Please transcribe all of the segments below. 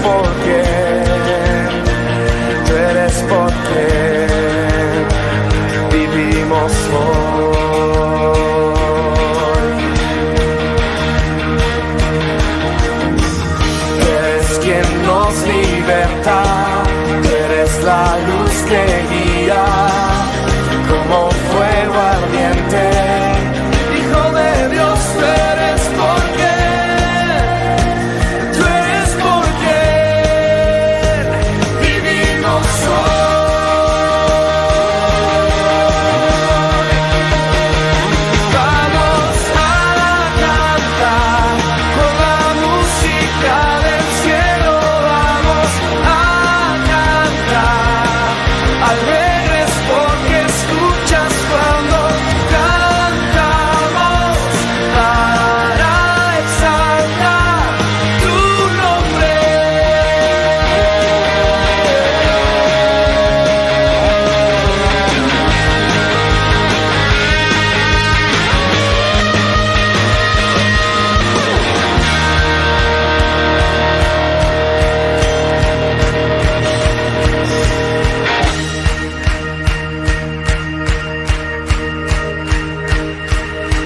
por quien, tú eres por quien vivimos hoy. Tú eres quien nos liberta, tú eres la luz que guía como fuego ardiente. Hijo de Dios, tú eres por quien, tú eres por quien vivimos hoy. Vamos a cantar con la música del cielo, vamos a cantar alegres porque escuchas cuando cantamos para exaltar tu nombre.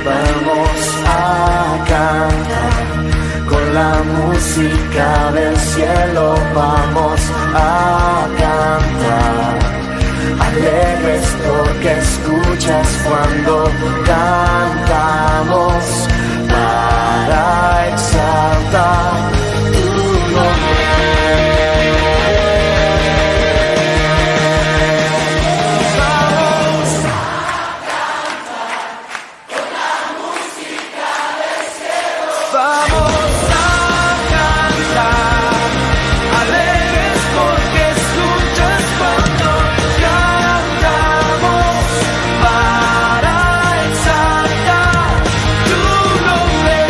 Vamos a cantar con la música del cielo, vamos a cantar alegres porque escuchas cuando cantamos para exaltar tu nombre. Vamos a cantar alegres porque escuchas cuando cantamos para exaltar tu nombre.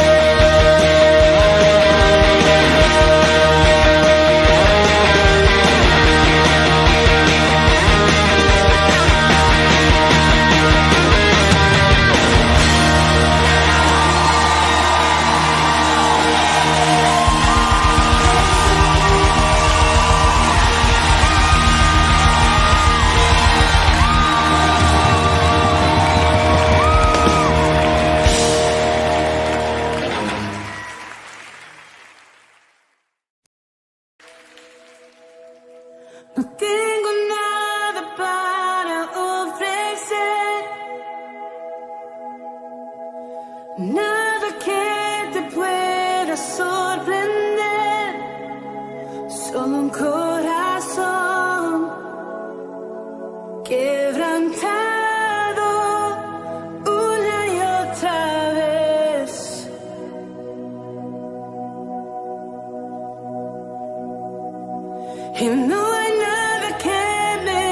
No tengo nada para ofrecer, nada que te pueda sorprender, solo un corazón quebrantado una y otra vez. Y no hay nada que me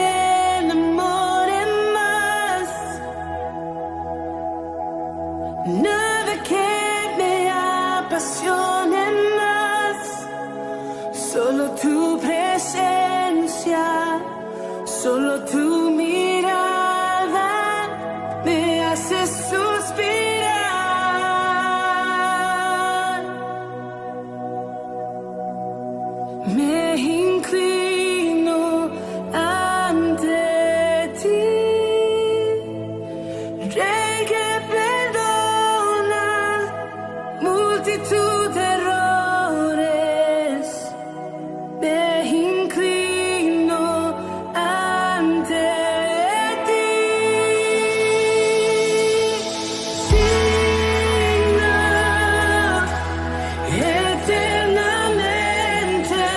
enamore más, nada que me apasione más, solo tu presencia, solo tu mirada me hace suspirar. Me inclino ante ti, Rey que perdona multitud de errores. Me inclino ante ti. Digno eternamente.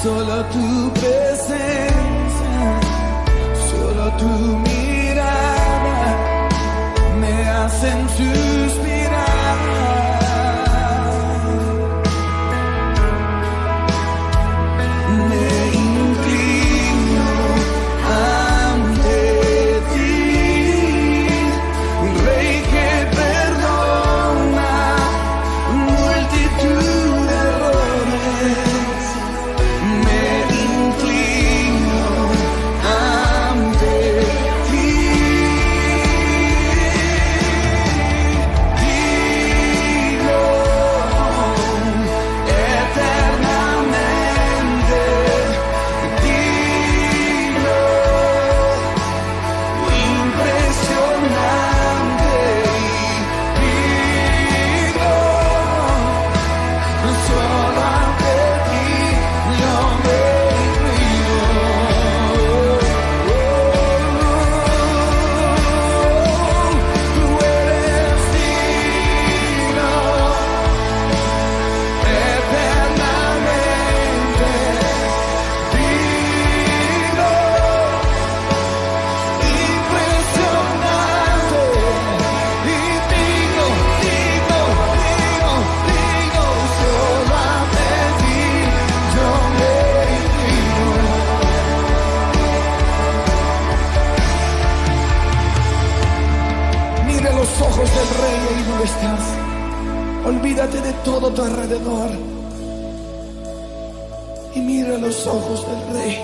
Solo tu presencia, solo tu mirada me hacen suspirar. Me inclino ante ti, Rey que perdona multitud de errores. Me inclino ante ti. Digo eternamente, digo impresionante, digo solo ante ti yo me inclino. Tú eres digno eternamente, digno, impresionante, y digno, solo ante ti yo me inclino. Mira los ojos del Rey ahí donde estás. Olvídate de todo tu alrededor y mira los ojos del Rey,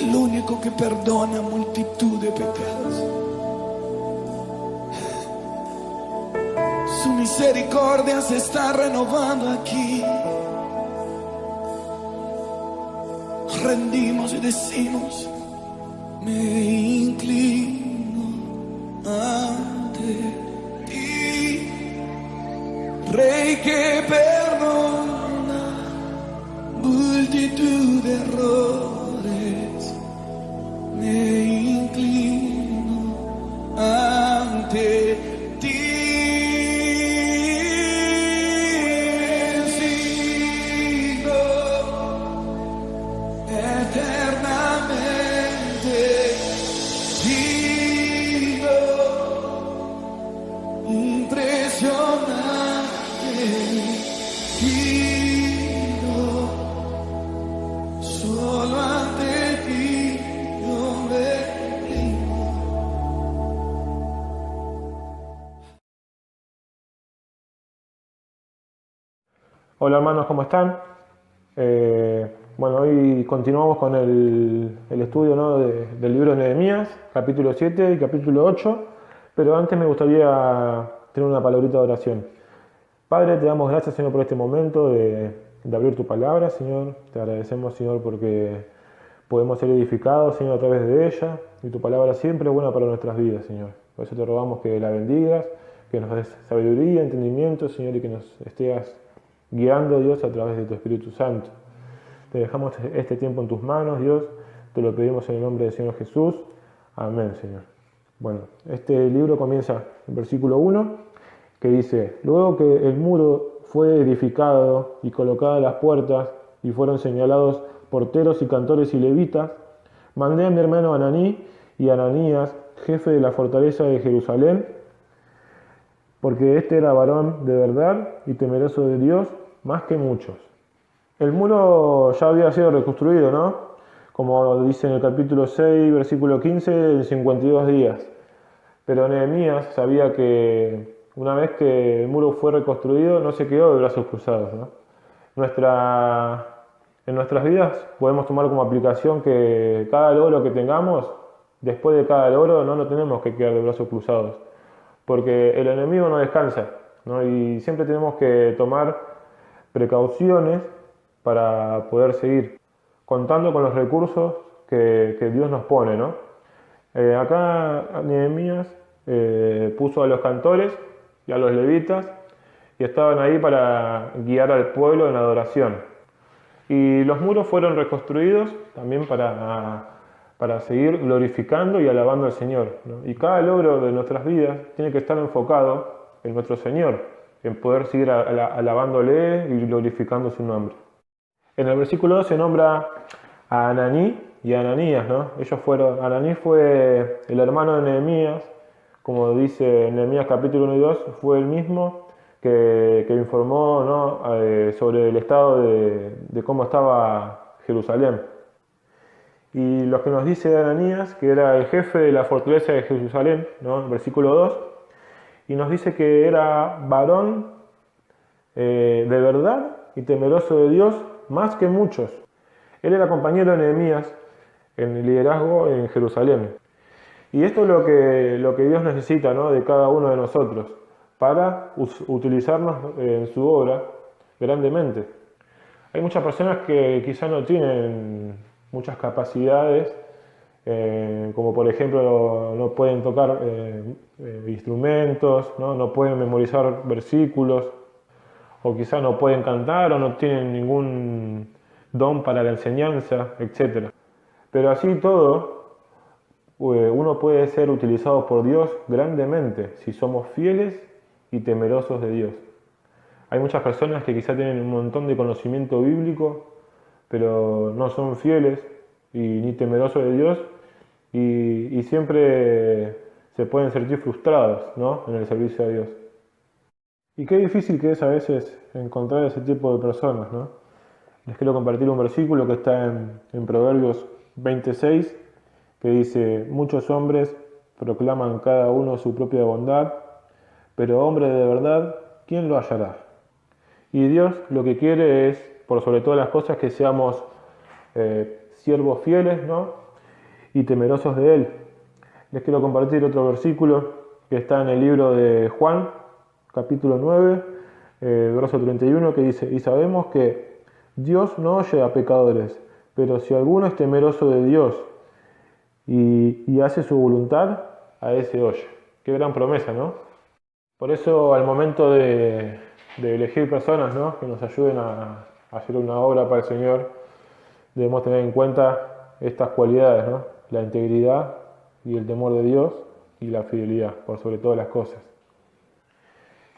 el único que perdona multitud de pecados. Su misericordia se está renovando aquí. Nos rendimos y decimos: me inclino ante ti, Rey que perdona multitud de errores. Me inclino ante ti. Sigo eternamente, digo impresionante, digo solo ante ti yo me inclino. Hola hermanos, ¿cómo están? Bueno, hoy continuamos con el estudio, ¿no? del libro de Nehemías, capítulo 7 y capítulo 8, pero antes me gustaría tener una palabrita de oración. Padre, te damos gracias, Señor, por este momento de abrir tu palabra, Señor. Te agradecemos, Señor, porque podemos ser edificados, Señor, a través de ella, y tu palabra siempre es buena para nuestras vidas, Señor. Por eso te rogamos que la bendigas, que nos des sabiduría, entendimiento, Señor, y que nos estés guiando, Dios, a través de tu Espíritu Santo. Te dejamos este tiempo en tus manos, Dios. Te lo pedimos en el nombre del Señor Jesús. Amén, Señor. Bueno, este libro comienza en versículo 1, que dice: luego que el muro fue edificado y colocadas las puertas y fueron señalados porteros y cantores y levitas, mandé a mi hermano Ananí y Ananías, jefe de la fortaleza de Jerusalén, porque este era varón de verdad y temeroso de Dios más que muchos. El muro ya había sido reconstruido, ¿no? Como dice en el capítulo 6, versículo 15, en 52 días. Pero Nehemías sabía que una vez que el muro fue reconstruido, no se quedó de brazos cruzados, ¿no? En nuestras vidas podemos tomar como aplicación que cada logro que tengamos, después de cada logro, no nos tenemos que quedar de brazos cruzados, porque el enemigo no descansa, ¿no? Y siempre tenemos que tomar precauciones para poder seguir contando con los recursos que Dios nos pone, ¿no? Acá Nehemías puso a los cantores y a los levitas, y estaban ahí para guiar al pueblo en adoración. Y los muros fueron reconstruidos también para seguir glorificando y alabando al Señor, ¿no? Y cada logro de nuestras vidas tiene que estar enfocado en nuestro Señor, en poder seguir alabándole y glorificando su nombre. En el versículo 2 se nombra a Ananí y a Ananías, ¿no? Ananí fue el hermano de Nehemías, como dice en Nehemías capítulo 1 y 2, fue el mismo que informó, ¿no? Sobre el estado de cómo estaba Jerusalén. Y lo que nos dice de Ananías, que era el jefe de la fortaleza de Jerusalén, ¿no? En versículo 2, y nos dice que era varón de verdad y temeroso de Dios más que muchos. Él era compañero de Nehemías en el liderazgo en Jerusalén. Y esto es lo que Dios necesita, ¿no? De cada uno de nosotros para utilizarnos en su obra grandemente. Hay muchas personas que quizás no tienen muchas capacidades, como por ejemplo no pueden tocar instrumentos, ¿no? Pueden memorizar versículos, o quizás no pueden cantar o no tienen ningún don para la enseñanza, etc. Pero así todo, uno puede ser utilizado por Dios grandemente si somos fieles y temerosos de Dios. Hay muchas personas que quizá tienen un montón de conocimiento bíblico, pero no son fieles ni temerosos de Dios y siempre se pueden sentir frustrados, ¿no? En el servicio a Dios. Y qué difícil que es a veces encontrar ese tipo de personas, ¿no? Les quiero compartir un versículo que está en Proverbios 26, que dice: muchos hombres proclaman cada uno su propia bondad, pero hombre de verdad, ¿quién lo hallará? Y Dios lo que quiere es, por sobre todas las cosas, que seamos siervos fieles, ¿no? Y temerosos de Él. Les quiero compartir otro versículo que está en el libro de Juan, capítulo 9, verso 31, que dice: y sabemos que Dios no oye a pecadores, pero si alguno es temeroso de Dios y hace su voluntad, a ese oye. Qué gran promesa, ¿no? Por eso al momento de elegir personas, ¿no? Que nos ayuden a hacer una obra para el Señor, debemos tener en cuenta estas cualidades, ¿no? La integridad y el temor de Dios y la fidelidad, por sobre todas las cosas.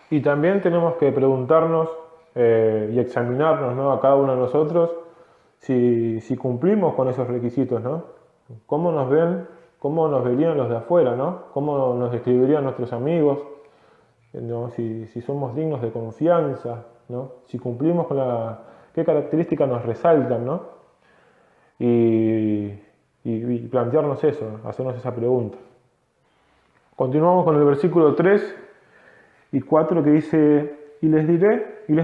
Y también tenemos que preguntarnos y examinarnos, ¿no? A cada uno de nosotros si cumplimos con esos requisitos, ¿no? ¿Cómo nos ven? ¿Cómo nos verían los de afuera, ¿no? ¿Cómo nos describirían nuestros amigos? ¿No? Si somos dignos de confianza, ¿no? Si cumplimos con qué características nos resaltan, ¿no? Y plantearnos eso, hacernos esa pregunta. Continuamos con el versículo 3 y 4 que dice: y les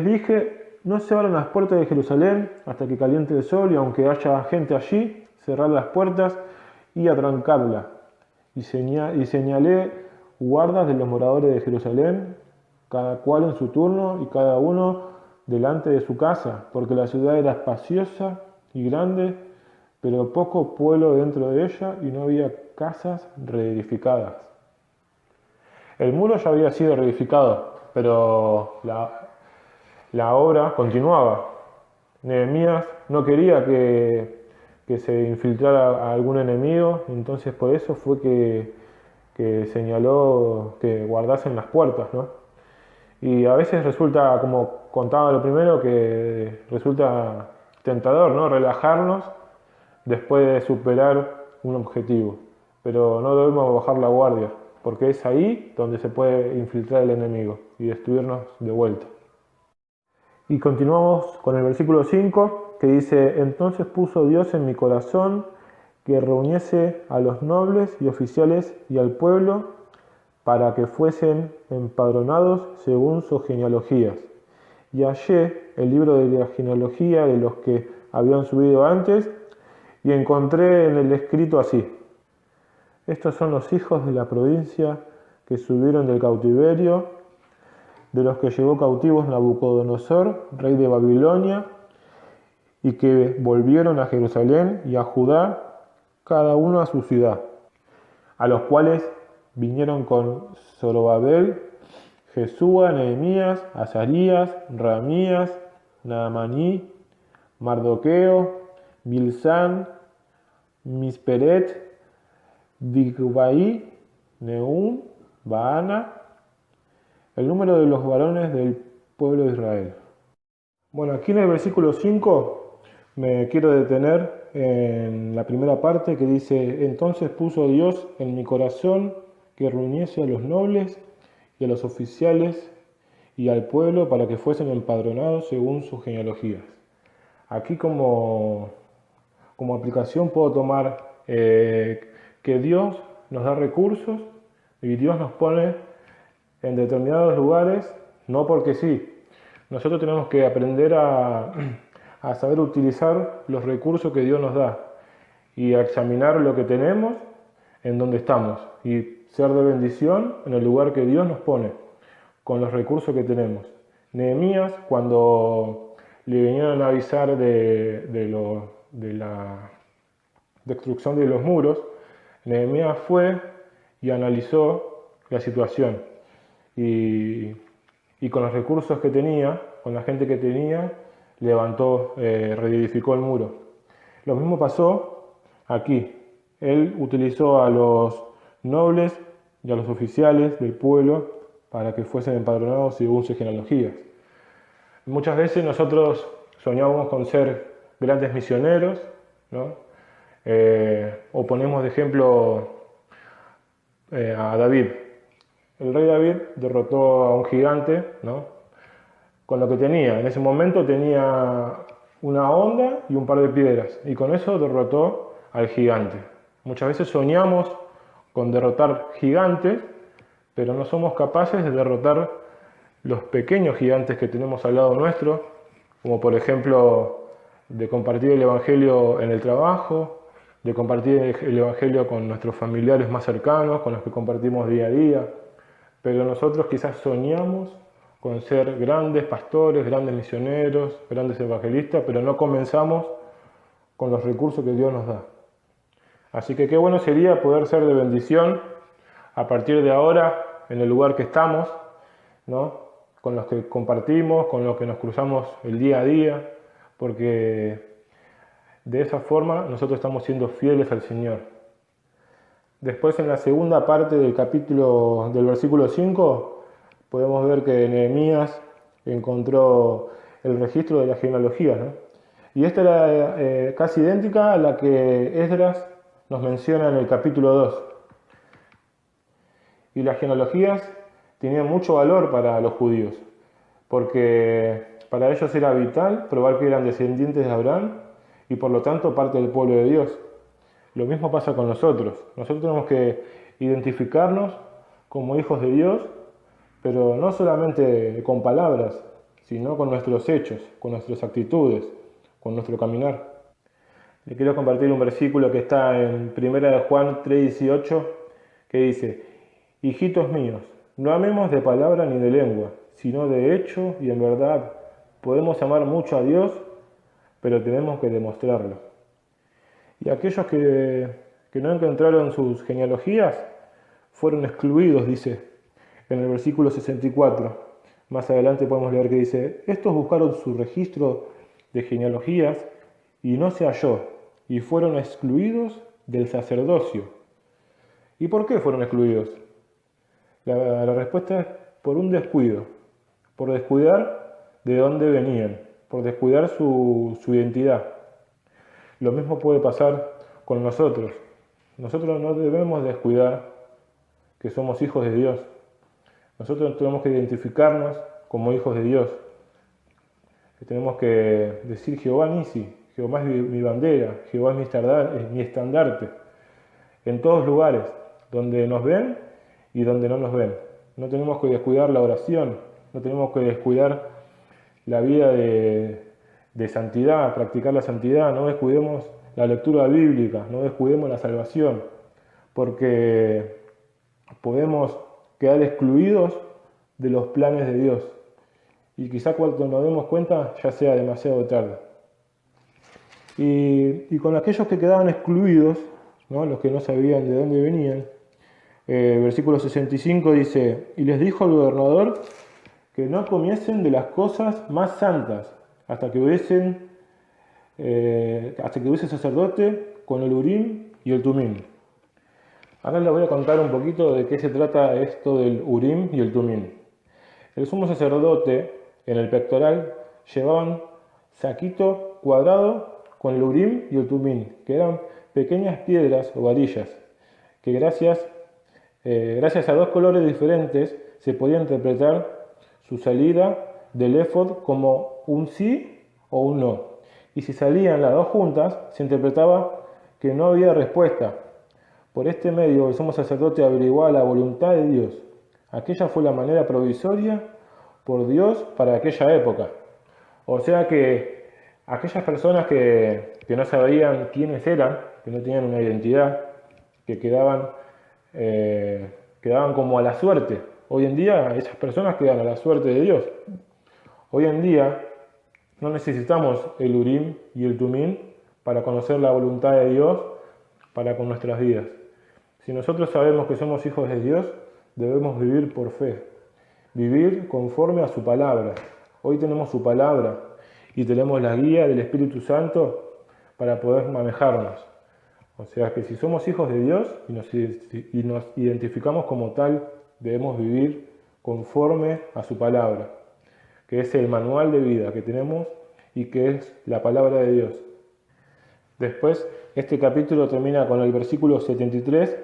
dije, no se abran las puertas de Jerusalén hasta que caliente el sol, y aunque haya gente allí, cerrar las puertas y atrancarla. Y señalé guardas de los moradores de Jerusalén, cada cual en su turno y cada uno delante de su casa, porque la ciudad era espaciosa y grande, pero poco pueblo dentro de ella y no había casas reedificadas. El muro ya había sido reedificado, pero la obra continuaba. Nehemías no quería que se infiltrara a algún enemigo, entonces por eso fue que señaló que guardasen las puertas, ¿no? Y a veces resulta, como contaba lo primero, que resulta tentador, ¿no? Relajarnos después de superar un objetivo. Pero no debemos bajar la guardia, porque es ahí donde se puede infiltrar el enemigo y destruirnos de vuelta. Y continuamos con el versículo 5, que dice: entonces puso Dios en mi corazón que reuniese a los nobles y oficiales y al pueblo para que fuesen empadronados según sus genealogías. Y hallé el libro de la genealogía de los que habían subido antes, y encontré en el escrito así: estos son los hijos de la provincia que subieron del cautiverio, de los que llevó cautivos Nabucodonosor, rey de Babilonia, y que volvieron a Jerusalén y a Judá, cada uno a su ciudad, a los cuales vinieron con Zorobabel, Jesúa, Nehemías, Azarías, Ramías, Naamaní, Mardoqueo, Bilsán, Misperet, Bigvai, Nehum, Baana, el número de los varones del pueblo de Israel. Bueno, aquí en el versículo 5 me quiero detener en la primera parte que dice: entonces puso Dios en mi corazón que reuniese a los nobles y a los oficiales y al pueblo para que fuesen empadronados según sus genealogías. Aquí como aplicación puedo tomar que Dios nos da recursos y Dios nos pone en determinados lugares, no porque sí. Nosotros tenemos que aprender a saber utilizar los recursos que Dios nos da y a examinar lo que tenemos en donde estamos y ser de bendición en el lugar que Dios nos pone con los recursos que tenemos. Nehemías, cuando le vinieron a avisar de la destrucción de los muros, Nehemías fue y analizó la situación y con los recursos que tenía, con la gente que tenía, levantó, reedificó el muro. Lo mismo pasó aquí. Él utilizó a los nobles y a los oficiales del pueblo para que fuesen empadronados según sus genealogías. Muchas veces nosotros soñamos con ser grandes misioneros, ¿no? O ponemos de ejemplo a David. El rey David derrotó a un gigante, ¿no? Con lo que tenía. En ese momento tenía una honda y un par de piedras, y con eso derrotó al gigante. Muchas veces soñamos con derrotar gigantes, pero no somos capaces de derrotar los pequeños gigantes que tenemos al lado nuestro, como por ejemplo de compartir el Evangelio en el trabajo, de compartir el Evangelio con nuestros familiares más cercanos, con los que compartimos día a día. Pero nosotros quizás soñamos con ser grandes pastores, grandes misioneros, grandes evangelistas, pero no comenzamos con los recursos que Dios nos da. Así que qué bueno sería poder ser de bendición a partir de ahora en el lugar que estamos, ¿no? Con los que compartimos, con los que nos cruzamos el día a día, porque de esa forma nosotros estamos siendo fieles al Señor. Después, en la segunda parte del versículo 5, podemos ver que Nehemías encontró el registro de las genealogías, ¿no? Y esta era casi idéntica a la que Esdras nos menciona en el capítulo 2. Y las genealogías tenían mucho valor para los judíos, porque para ellos era vital probar que eran descendientes de Abraham y por lo tanto parte del pueblo de Dios. Lo mismo pasa con nosotros. Nosotros tenemos que identificarnos como hijos de Dios, pero no solamente con palabras, sino con nuestros hechos, con nuestras actitudes, con nuestro caminar. Le quiero compartir un versículo que está en 1 Juan 3:18, que dice: hijitos míos, no amemos de palabra ni de lengua, sino de hecho y en verdad. Podemos amar mucho a Dios, pero tenemos que demostrarlo. Y aquellos que no encontraron sus genealogías fueron excluidos, dice en el versículo 64. Más adelante podemos leer que dice: estos buscaron su registro de genealogías y no se halló, y fueron excluidos del sacerdocio. ¿Y por qué fueron excluidos? La respuesta es por un descuido, por descuidar de dónde venían, por descuidar su identidad. Lo mismo puede pasar con nosotros. Nosotros no debemos descuidar que somos hijos de Dios. Nosotros tenemos que identificarnos como hijos de Dios. Tenemos que decir: Jehová Nisi, Jehová es mi bandera, Jehová es mi estandarte. En todos lugares, donde nos ven y donde no nos ven. No tenemos que descuidar la oración, no tenemos que descuidar la vida de santidad, practicar la santidad, no descuidemos la lectura bíblica, no descuidemos la salvación, porque podemos quedar excluidos de los planes de Dios. Y quizá cuando nos demos cuenta ya sea demasiado tarde. Y con aquellos que quedaban excluidos, ¿no? Los que no sabían de dónde venían, versículo 65 dice: y les dijo al gobernador que no comiesen de las cosas más santas hasta que hubiese sacerdote con el Urim y el Tumim. Ahora les voy a contar un poquito de qué se trata esto del Urim y el Tumim. El sumo sacerdote en el pectoral llevaban saquito cuadrado con el urim y el tumín, que eran pequeñas piedras o varillas, que gracias a dos colores diferentes se podía interpretar su salida del éfod como un sí o un no. Y si salían las dos juntas, se interpretaba que no había respuesta. Por este medio, el sumo sacerdote averiguaba la voluntad de Dios. Aquella fue la manera provisoria por Dios para aquella época. O sea que aquellas personas que no sabían quiénes eran, que no tenían una identidad, que quedaban como a la suerte. Hoy en día esas personas quedan a la suerte de Dios. Hoy en día no necesitamos el Urim y el Tumín para conocer la voluntad de Dios para con nuestras vidas. Si nosotros sabemos que somos hijos de Dios, debemos vivir por fe, vivir conforme a su palabra. Hoy tenemos su palabra y tenemos la guía del Espíritu Santo para poder manejarnos. O sea que si somos hijos de Dios y nos identificamos como tal, debemos vivir conforme a su palabra, que es el manual de vida que tenemos y que es la palabra de Dios. Después, este capítulo termina con el versículo 73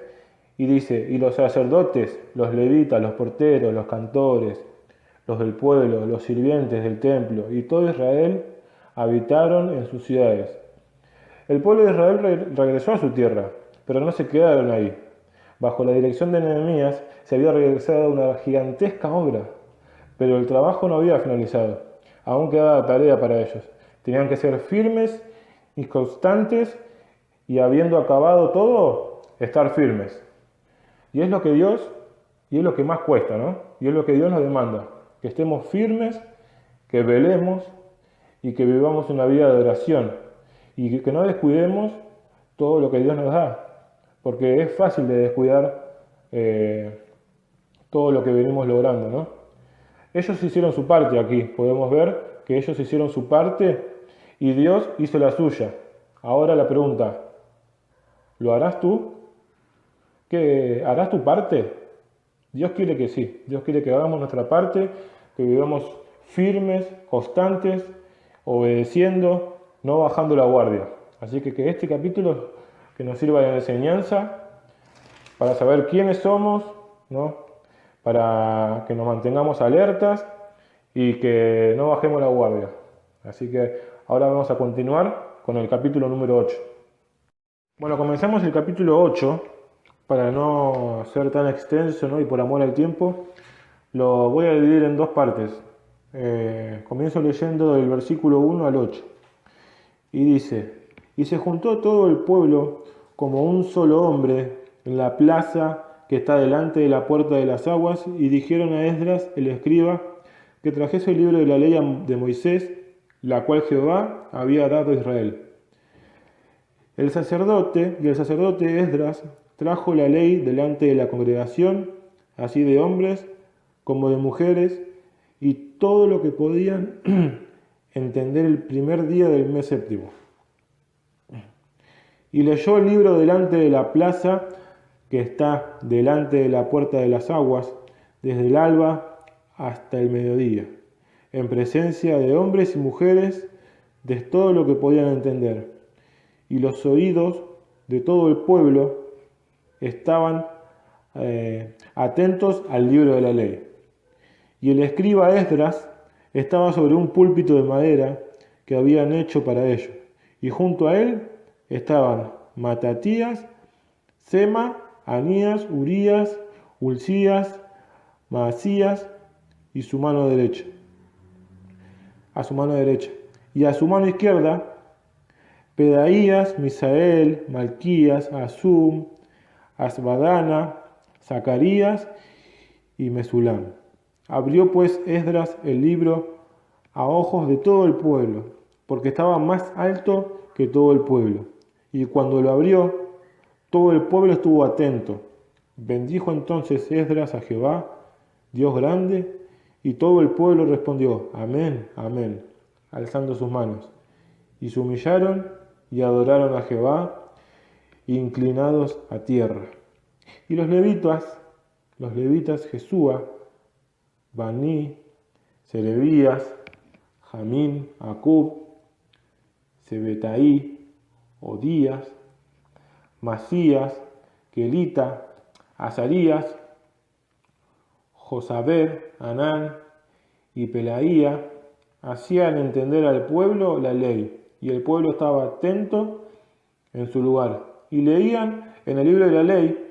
y dice: y los sacerdotes, los levitas, los porteros, los cantores, los del pueblo, los sirvientes del templo y todo Israel habitaron en sus ciudades. El pueblo de Israel regresó a su tierra, pero no se quedaron ahí. Bajo la dirección de Nehemías se había realizado una gigantesca obra, pero el trabajo no había finalizado. Aún quedaba tarea para ellos. Tenían que ser firmes y constantes y, habiendo acabado todo, estar firmes. Y es lo que más cuesta, ¿no? Y es lo que Dios nos demanda, que estemos firmes, que velemos y que vivamos una vida de oración y que no descuidemos todo lo que Dios nos da, porque es fácil de descuidar todo lo que venimos logrando, ¿no? Ellos hicieron su parte aquí, podemos ver que ellos hicieron su parte y Dios hizo la suya. Ahora la pregunta: ¿lo harás tú? ¿Harás tu parte? Dios quiere que sí, Dios quiere que hagamos nuestra parte, que vivamos firmes, constantes, obedeciendo, no bajando la guardia. Así que este capítulo que nos sirva de enseñanza para saber quiénes somos, ¿no? Para que nos mantengamos alertas y que no bajemos la guardia. Así que ahora vamos a continuar con el capítulo número 8. Bueno, comenzamos el capítulo 8, para no ser tan extenso, ¿no? Y por amor al tiempo, lo voy a dividir en dos partes. Comienzo leyendo del versículo 1 al 8. Y dice: y se juntó todo el pueblo como un solo hombre en la plaza que está delante de la puerta de las aguas, y dijeron a Esdras el escriba que trajese el libro de la ley de Moisés, la cual Jehová había dado a Israel. El sacerdote Esdras trajo la ley delante de la congregación, así de hombres como de mujeres, y todo lo que podían entender el primer día del mes séptimo. Y leyó el libro delante de la plaza que está delante de la puerta de las aguas, desde el alba hasta el mediodía, en presencia de hombres y mujeres, de todo lo que podían entender. Y los oídos de todo el pueblo estaban atentos al libro de la ley. Y el escriba Esdras estaba sobre un púlpito de madera que habían hecho para ello, y junto a él estaban Matatías, Sema, Anías, Urías, Ulcías, Maasías y a su mano derecha. Y a su mano izquierda, Pedaías, Misael, Malquías, Asum, Asbadana, Zacarías y Mesulam. Abrió pues Esdras el libro a ojos de todo el pueblo, porque estaba más alto que todo el pueblo. Y cuando lo abrió, todo el pueblo estuvo atento. Bendijo entonces Esdras a Jehová, Dios grande, y todo el pueblo respondió: Amén, amén, alzando sus manos. Y se humillaron y adoraron a Jehová, inclinados a tierra. Y los levitas, Jesúa, Bani, Serebías, Jamín, Acub, Sebetaí, Odías, Masías, Kelita, Azarías, Josabed, Anán y Pelaía hacían entender al pueblo la ley, y el pueblo estaba atento en su lugar, y leían en el libro de la ley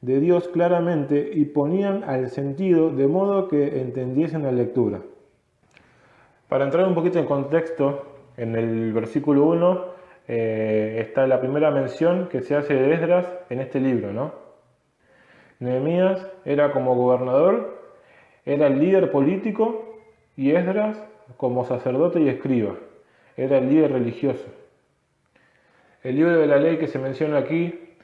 de Dios claramente y ponían al sentido de modo que entendiesen la lectura. Para entrar un poquito en contexto, en el versículo 1 está la primera mención que se hace de Esdras en este libro, ¿no? Nehemías era como gobernador, era el líder político, y Esdras como sacerdote y escriba, era el líder religioso. El libro de la ley que se menciona aquí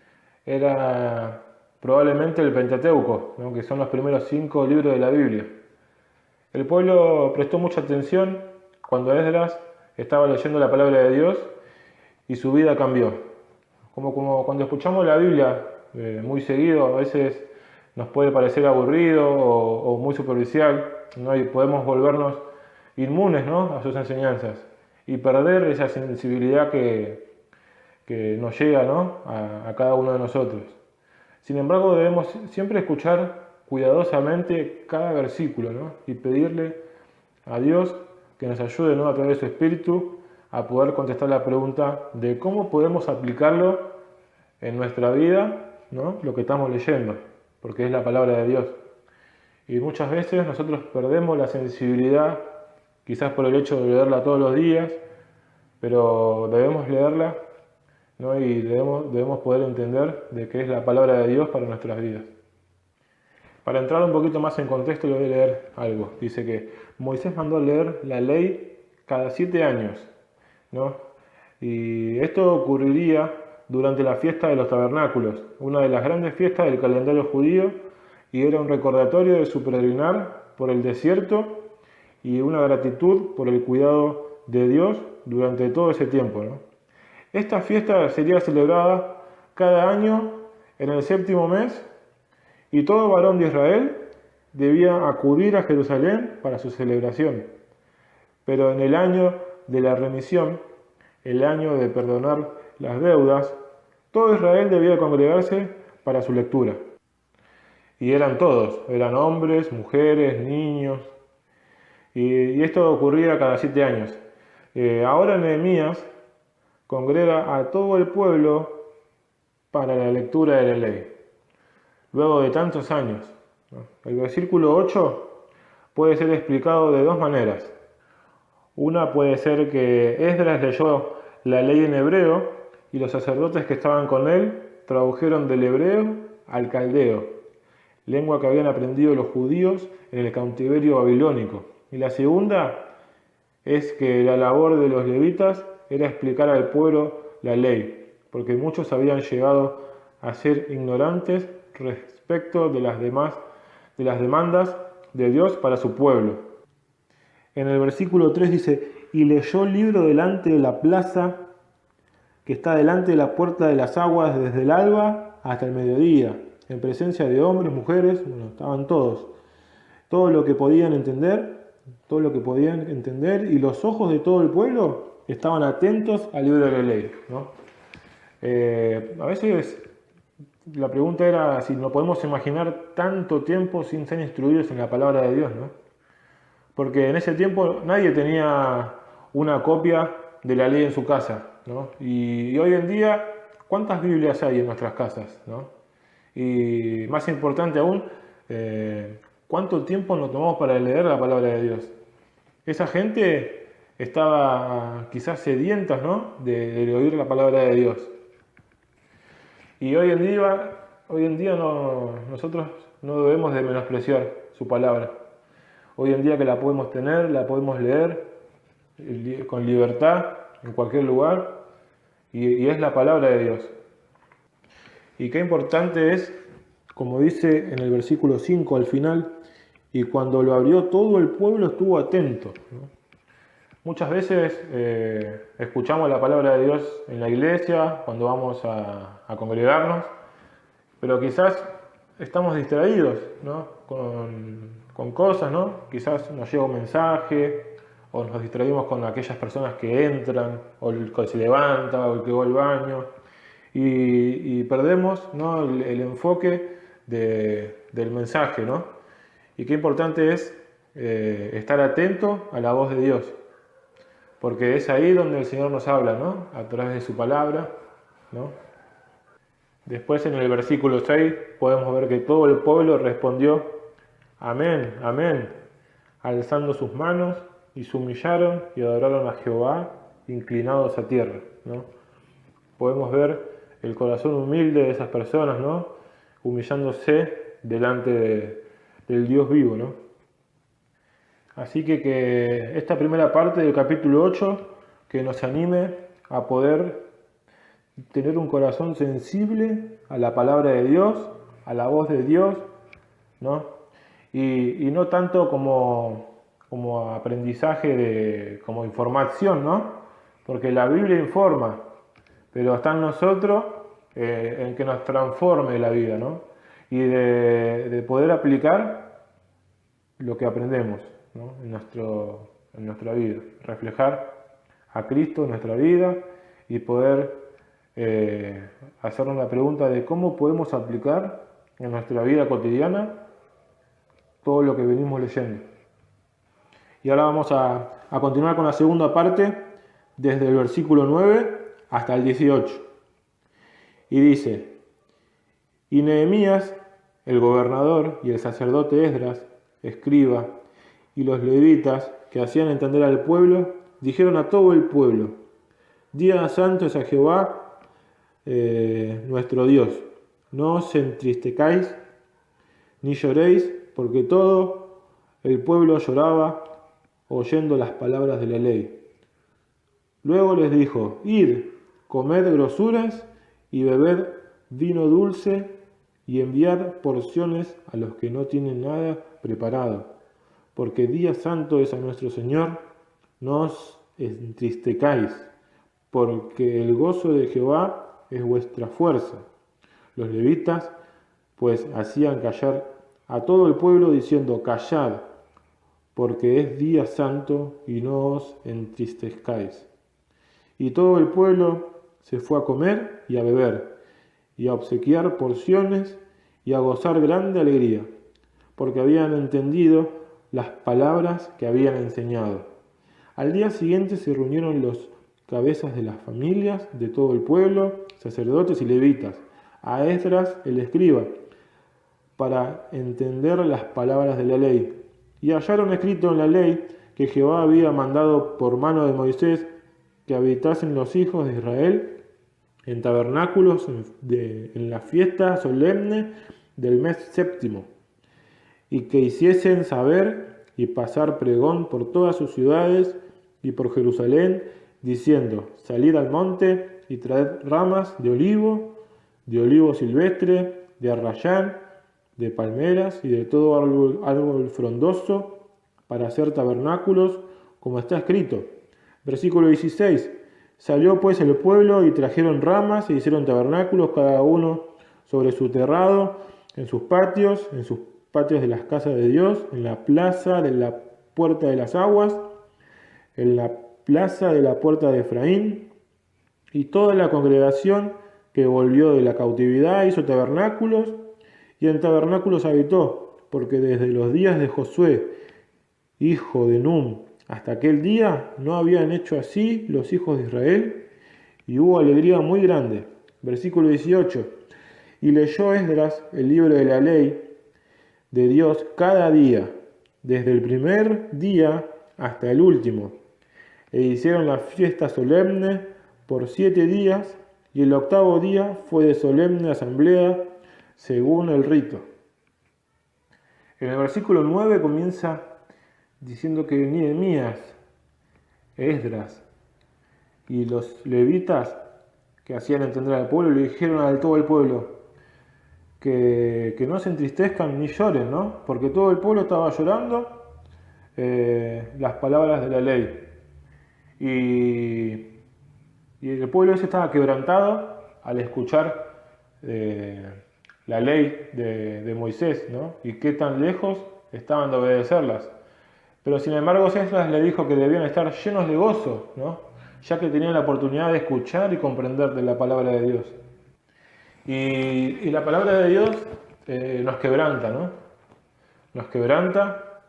era probablemente el Pentateuco, ¿no? Que son los primeros 5 libros de la Biblia. El pueblo prestó mucha atención cuando Esdras estaba leyendo la palabra de Dios y su vida cambió. Como cuando escuchamos la Biblia muy seguido, a veces nos puede parecer aburrido o muy superficial, ¿no? Y podemos volvernos inmunes, ¿no?, a sus enseñanzas y perder esa sensibilidad que nos llega, ¿no?, a cada uno de nosotros. Sin embargo, debemos siempre escuchar cuidadosamente cada versículo, ¿no?, y pedirle a Dios que nos ayude, ¿no?, a través de su Espíritu a poder contestar la pregunta de cómo podemos aplicarlo en nuestra vida, ¿no?, lo que estamos leyendo, porque es la palabra de Dios. Y muchas veces nosotros perdemos la sensibilidad, quizás por el hecho de leerla todos los días, pero debemos leerla, ¿no?, y debemos poder entender de qué es la palabra de Dios para nuestras vidas. Para entrar un poquito más en contexto, le voy a leer algo. Dice que Moisés mandó leer la ley cada 7 años, ¿no? Y esto ocurriría durante la fiesta de los tabernáculos, una de las grandes fiestas del calendario judío, y era un recordatorio de su peregrinar por el desierto y una gratitud por el cuidado de Dios durante todo ese tiempo, ¿no? Esta fiesta sería celebrada cada año en el 7º mes, y todo varón de Israel debía acudir a Jerusalén para su celebración. Pero en el año de la remisión, el año de perdonar las deudas, todo Israel debía congregarse para su lectura. Y eran todos, eran hombres, mujeres, niños, y esto ocurría cada 7 años. Ahora Nehemías congrega a todo el pueblo para la lectura de la ley, luego de tantos años, ¿no? El versículo 8 puede ser explicado de 2 maneras. Una puede ser que Esdras leyó la ley en hebreo y los sacerdotes que estaban con él tradujeron del hebreo al caldeo, lengua que habían aprendido los judíos en el cautiverio babilónico. Y la segunda es que la labor de los levitas era explicar al pueblo la ley, porque muchos habían llegado a ser ignorantes respecto de las demandas de Dios para su pueblo. En el versículo 3 dice: y leyó el libro delante de la plaza que está delante de la puerta de las aguas desde el alba hasta el mediodía, en presencia de hombres, mujeres, bueno, estaban todos, todo lo que podían entender, y los ojos de todo el pueblo estaban atentos al libro de la ley, ¿no? A veces la pregunta era si no podemos imaginar tanto tiempo sin ser instruidos en la palabra de Dios, ¿no? Porque en ese tiempo nadie tenía una copia de la ley en su casa, ¿no? Y hoy en día, ¿cuántas Biblias hay en nuestras casas, ¿no? Y más importante aún, ¿cuánto tiempo nos tomamos para leer la palabra de Dios? Esa gente estaba quizás sedienta, ¿no?, de oír la palabra de Dios. Y hoy en día nosotros no debemos de menospreciar su palabra. Hoy en día que la podemos tener, la podemos leer con libertad en cualquier lugar, y es la palabra de Dios. Y qué importante es, como dice en el versículo 5 al final, y cuando lo abrió todo el pueblo estuvo atento, ¿no? Muchas veces escuchamos la palabra de Dios en la iglesia, cuando vamos a congregarnos, pero quizás estamos distraídos, ¿no? Con cosas, ¿no? Quizás nos llega un mensaje o nos distraímos con aquellas personas que entran o el que se levanta o el que va al baño y perdemos, ¿no? el enfoque del mensaje, ¿no? Y qué importante es estar atento a la voz de Dios, porque es ahí donde el Señor nos habla, ¿no? A través de su palabra, ¿no? Después en el versículo 6 podemos ver que todo el pueblo respondió, amén, amén, alzando sus manos y se humillaron y adoraron a Jehová, inclinados a tierra, ¿no? Podemos ver el corazón humilde de esas personas, ¿no? Humillándose delante del Dios vivo, ¿no? Así que esta primera parte del capítulo 8 que nos anime a poder tener un corazón sensible a la palabra de Dios, a la voz de Dios, ¿no? Y no tanto como aprendizaje, como información, ¿no? Porque la Biblia informa, pero está en nosotros en que nos transforme la vida, ¿no? Y de poder aplicar lo que aprendemos, ¿no? en nuestra vida, reflejar a Cristo en nuestra vida y poder hacernos la pregunta de cómo podemos aplicar en nuestra vida cotidiana todo lo que venimos leyendo. Y ahora vamos a continuar con la segunda parte, desde el versículo 9 hasta el 18. Y dice, y Nehemías, el gobernador, y el sacerdote Esdras, escriba, y los levitas que hacían entender al pueblo, dijeron a todo el pueblo, día santo es a Jehová, nuestro Dios, no os entristezcáis ni lloréis, porque todo el pueblo lloraba oyendo las palabras de la ley. Luego les dijo, id, comed grosuras y bebed vino dulce y enviad porciones a los que no tienen nada preparado, porque día santo es a nuestro Señor, no os entristezcáis, porque el gozo de Jehová es vuestra fuerza. Los levitas pues hacían callar a todo el pueblo diciendo, callad, porque es día santo y no os entristezcáis. Y todo el pueblo se fue a comer y a beber, y a obsequiar porciones y a gozar grande alegría, porque habían entendido las palabras que habían enseñado. Al día siguiente se reunieron los cabezas de las familias de todo el pueblo, sacerdotes y levitas, a Esdras el escriba, para entender las palabras de la ley. Y hallaron escrito en la ley que Jehová había mandado por mano de Moisés que habitasen los hijos de Israel en tabernáculos en la fiesta solemne del mes séptimo, y que hiciesen saber y pasar pregón por todas sus ciudades y por Jerusalén, diciendo, salid al monte y traed ramas de olivo silvestre, de arrayán, de palmeras y de todo árbol frondoso para hacer tabernáculos, como está escrito. Versículo 16. Salió pues el pueblo y trajeron ramas e hicieron tabernáculos, cada uno sobre su terrado, en sus patios de las casas de Dios, en la plaza de la puerta de las aguas, en la plaza de la puerta de Efraín. Y toda la congregación que volvió de la cautividad hizo tabernáculos, y en tabernáculos habitó, porque desde los días de Josué, hijo de Nun, hasta aquel día no habían hecho así los hijos de Israel, y hubo alegría muy grande. Versículo 18. Y leyó Esdras el libro de la ley de Dios cada día, desde el primer día hasta el último. E hicieron la fiesta solemne por 7 días, y el 8º día fue de solemne asamblea, según el rito. En el versículo 9 comienza diciendo que Nehemías, Esdras y los levitas que hacían entender al pueblo le dijeron a todo el pueblo que no se entristezcan ni lloren, ¿no? Porque todo el pueblo estaba llorando las palabras de la ley. Y el pueblo ese estaba quebrantado al escuchar la ley de Moisés, ¿no? Y qué tan lejos estaban de obedecerlas. Pero sin embargo, Esdras le dijo que debían estar llenos de gozo, ¿no? Ya que tenían la oportunidad de escuchar y comprender de la palabra de Dios. Y la palabra de Dios nos quebranta, ¿no? Nos quebranta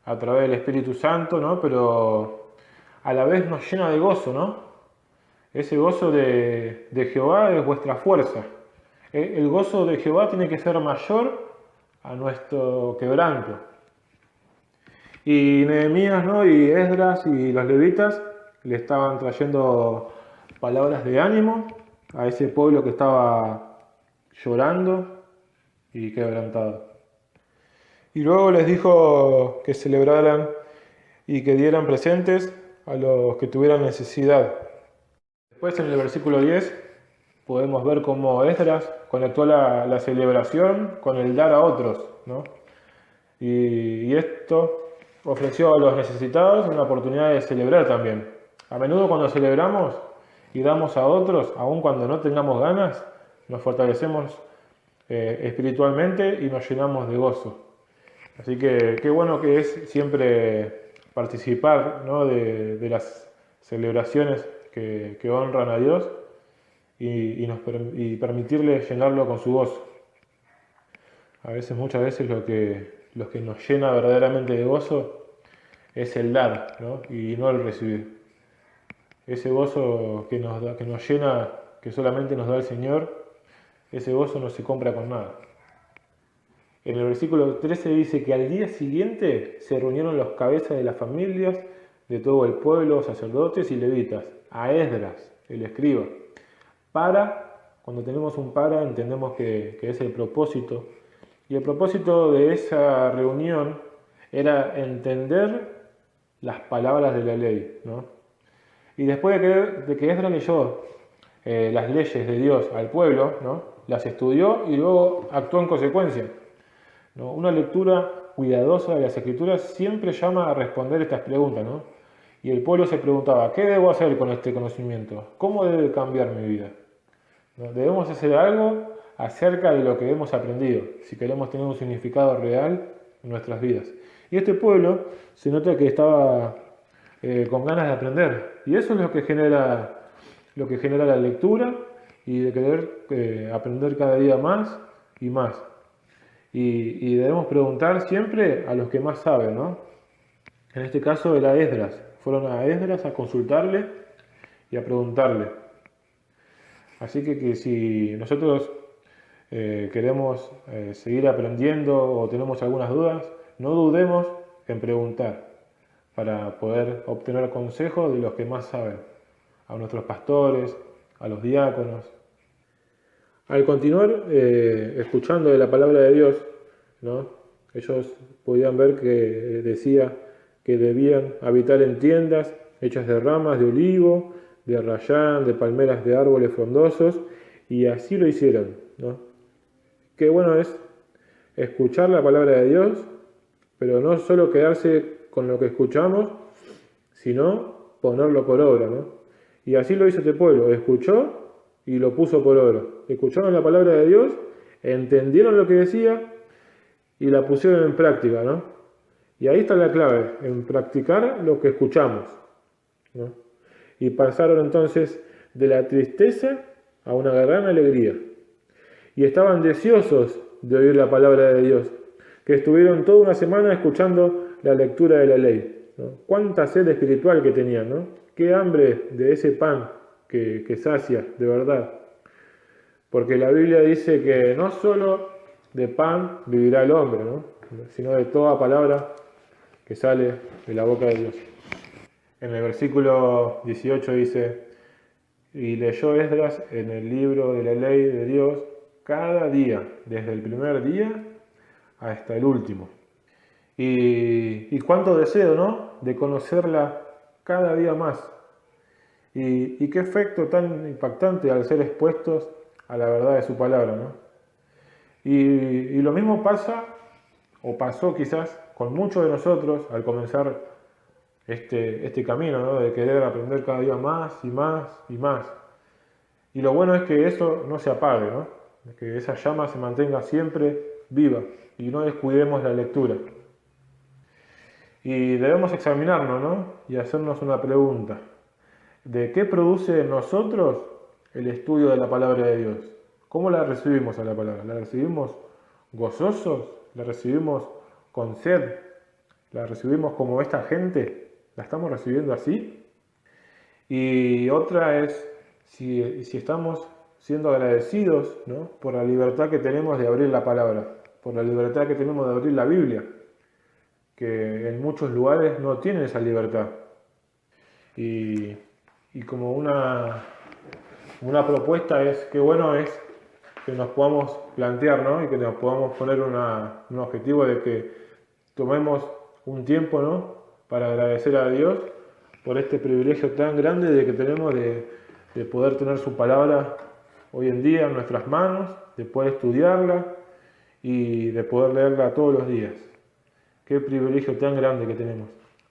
a través del Espíritu Santo, ¿no? Pero a la vez nos llena de gozo, ¿no? Ese gozo de Jehová es vuestra fuerza. El gozo de Jehová tiene que ser mayor a nuestro quebranto. Y Nehemías, ¿no? Y Esdras y los levitas le estaban trayendo palabras de ánimo a ese pueblo que estaba llorando y quebrantado. Y luego les dijo que celebraran y que dieran presentes a los que tuvieran necesidad. Después en el versículo 10 podemos ver cómo Esdras conectó la celebración con el dar a otros, ¿no? Y esto ofreció a los necesitados una oportunidad de celebrar también. A menudo cuando celebramos y damos a otros, aun cuando no tengamos ganas, nos fortalecemos espiritualmente y nos llenamos de gozo. Así que qué bueno que es siempre participar, ¿no? de las celebraciones que honran a Dios y permitirle llenarlo con su gozo. Muchas veces lo que nos llena verdaderamente de gozo es el dar, ¿no? Y no el recibir. Ese gozo que nos llena, que solamente nos da el Señor, ese gozo no se compra con nada. En el versículo 13 dice que al día siguiente se reunieron los cabezas de las familias de todo el pueblo, sacerdotes y levitas, a Esdras, el escriba. Cuando tenemos un entendemos que es el propósito. Y el propósito de esa reunión era entender las palabras de la ley, ¿no? Y después de que Esdras leyó las leyes de Dios al pueblo, ¿no? Las estudió y luego actuó en consecuencia, ¿no? Una lectura cuidadosa de las Escrituras siempre llama a responder estas preguntas, ¿no? Y el pueblo se preguntaba, ¿qué debo hacer con este conocimiento? ¿Cómo debe cambiar mi vida? ¿No? Debemos hacer algo acerca de lo que hemos aprendido, si queremos tener un significado real en nuestras vidas. Y este pueblo se nota que estaba con ganas de aprender. Y eso es lo que genera la lectura y de querer aprender cada día más y más. Y debemos preguntar siempre a los que más saben, ¿no? En este caso era Esdras. Fueron a Esdras a consultarle y a preguntarle. Así que si nosotros queremos seguir aprendiendo o tenemos algunas dudas, no dudemos en preguntar para poder obtener consejos de los que más saben, a nuestros pastores, a los diáconos. Al continuar escuchando de la palabra de Dios, ¿no? Ellos podían ver que decía que debían habitar en tiendas hechas de ramas de olivo, de arrayán, de palmeras de árboles frondosos, y así lo hicieron, ¿no? Qué bueno es escuchar la palabra de Dios, pero no solo quedarse con lo que escuchamos, sino ponerlo por obra, ¿no? Y así lo hizo este pueblo, escuchó y lo puso por obra. Escucharon la palabra de Dios, entendieron lo que decía y la pusieron en práctica, ¿no? Y ahí está la clave, en practicar lo que escuchamos, ¿no? Y pasaron entonces de la tristeza a una gran alegría. Y estaban deseosos de oír la palabra de Dios, que estuvieron toda una semana escuchando la lectura de la ley, ¿no? Cuánta sed espiritual que tenían, ¿no? Qué hambre de ese pan que sacia, de verdad. Porque la Biblia dice que no solo de pan vivirá el hombre, ¿no? Sino de toda palabra que sale de la boca de Dios. En el versículo 18 dice, y leyó Esdras en el libro de la ley de Dios cada día, desde el primer día hasta el último. Y cuánto deseo, ¿no? De conocerla cada día más. Y qué efecto tan impactante al ser expuestos a la verdad de su palabra, ¿no? Y lo mismo pasa, o pasó quizás, con muchos de nosotros al comenzar este camino, ¿no? De querer aprender cada día más y más y más. Y lo bueno es que eso no se apague, ¿no? que esa llama se mantenga siempre viva y no descuidemos la lectura. Y debemos examinarnos, ¿no? Y hacernos una pregunta. ¿De qué produce en nosotros el estudio de la palabra de Dios? ¿Cómo la recibimos a la palabra? ¿La recibimos gozosos? ¿La recibimos con sed? ¿La recibimos como esta gente? ¿La estamos recibiendo así? Y otra es si estamos siendo agradecidos, ¿no? Por la libertad que tenemos de abrir la palabra, por la libertad que tenemos de abrir la Biblia, que en muchos lugares no tienen esa libertad. Y como una propuesta es, qué bueno es que nos podamos plantear, ¿no? Y que nos podamos poner un objetivo de que tomemos un tiempo, ¿no? Para agradecer a Dios por este privilegio tan grande de que tenemos de poder tener su palabra hoy en día en nuestras manos, de poder estudiarla y de poder leerla todos los días. Qué privilegio tan grande que tenemos,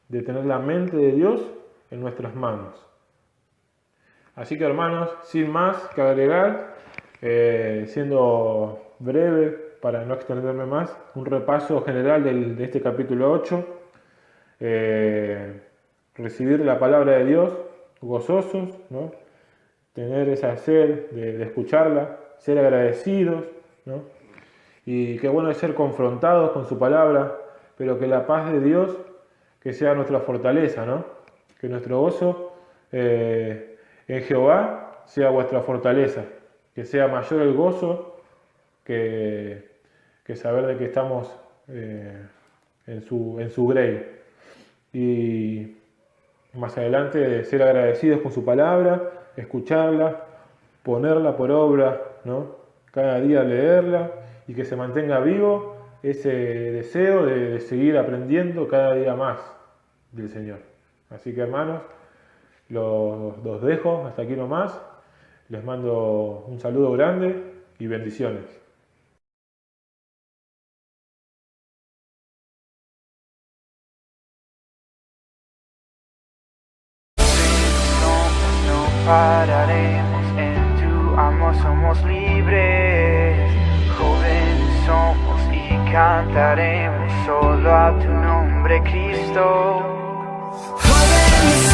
de tener la mente de Dios en nuestras manos. Así que hermanos, sin más que agregar, siendo breve para no extenderme más, un repaso general de este capítulo 8, recibir la palabra de Dios gozosos, ¿no? Tener esa sed de escucharla, ser agradecidos, ¿no? Y qué bueno es ser confrontados con su palabra, pero que la paz de Dios que sea nuestra fortaleza, ¿no? Que nuestro gozo en Jehová sea vuestra fortaleza, que sea mayor el gozo que saber de que estamos en su grey. Y más adelante de ser agradecidos con su palabra, escucharla, ponerla por obra, ¿no? Cada día leerla y que se mantenga vivo ese deseo de seguir aprendiendo cada día más del Señor. Así que hermanos, los dejo hasta aquí nomás. Les mando un saludo grande y bendiciones. Pararemos en tu amor, somos libres, jóvenes somos y cantaremos solo a tu nombre, Cristo. Jóvenes